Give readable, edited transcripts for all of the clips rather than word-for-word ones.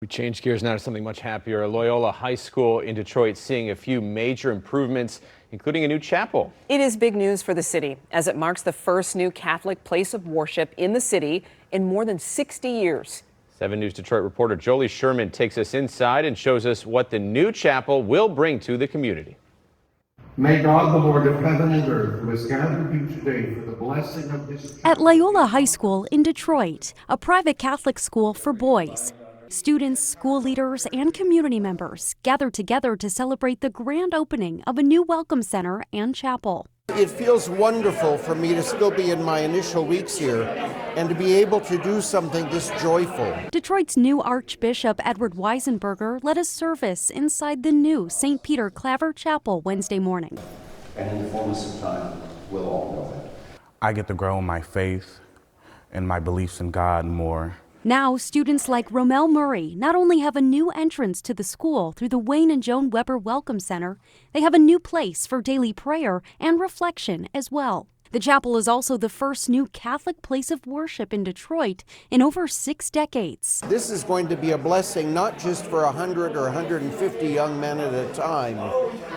We change gears now to something much happier. Loyola High School in Detroit seeing a few major improvements, including a new chapel. It is big news for the city as it marks the first new Catholic place of worship in the city in more than 60 years. 7 News Detroit reporter Jolie Sherman takes us inside and shows us what the new chapel will bring to the community. May God, the Lord of heaven and earth, who has gathered you today for the blessing of this chapel. At Loyola High School in Detroit, a private Catholic school for boys. Students, school leaders, and community members gathered together to celebrate the grand opening of a new welcome center and chapel. It feels wonderful for me to still be in my initial weeks here and to be able to do something this joyful. Detroit's new Archbishop Edward Weisenberger led a service inside the new St. Peter Claver Chapel Wednesday morning. And in the fullness of time, we'll all know that. I get to grow in my faith and my beliefs in God more. Now, students like Romel Murray not only have a new entrance to the school through the Wayne and Joan Weber Welcome Center, they have a new place for daily prayer and reflection as well. The chapel is also the first new Catholic place of worship in Detroit in over 6 decades. This is going to be a blessing not just for 100 or 150 young men at a time.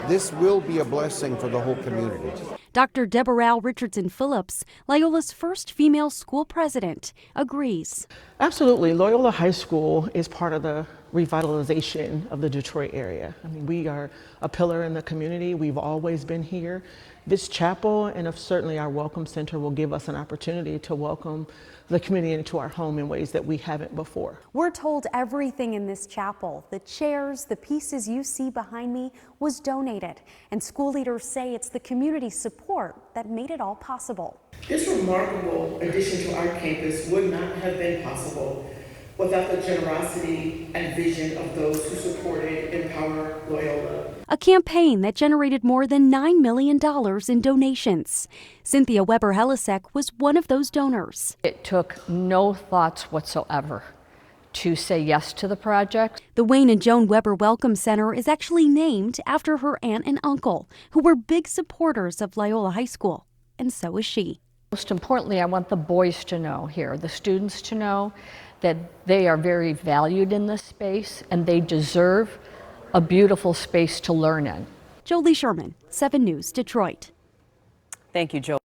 This will be a blessing for the whole community. Dr. Deborah Richardson Phillips, Loyola's first female school president, agrees. Absolutely. Loyola High School is part of the revitalization of the Detroit area. I mean, we are a pillar in the community. We've always been here. This chapel and certainly our welcome center will give us an opportunity to welcome the community into our home in ways that we haven't before. We're told everything in this chapel, the chairs, the pieces you see behind me, was donated. And school leaders say it's the community support that made it all possible. This remarkable addition to our campus would not have been possible without the generosity and vision of those who supported Empower Loyola. A campaign that generated more than $9 million in donations. Cynthia Weber-Helisek was one of those donors. It took no thoughts whatsoever to say yes to the project. The Wayne and Joan Weber Welcome Center is actually named after her aunt and uncle, who were big supporters of Loyola High School, and so is she. Most importantly, I want the boys to know here, the students to know that they are very valued in this space and they deserve a beautiful space to learn in. Jolie Sherman, 7 News, Detroit. Thank you, Jolie.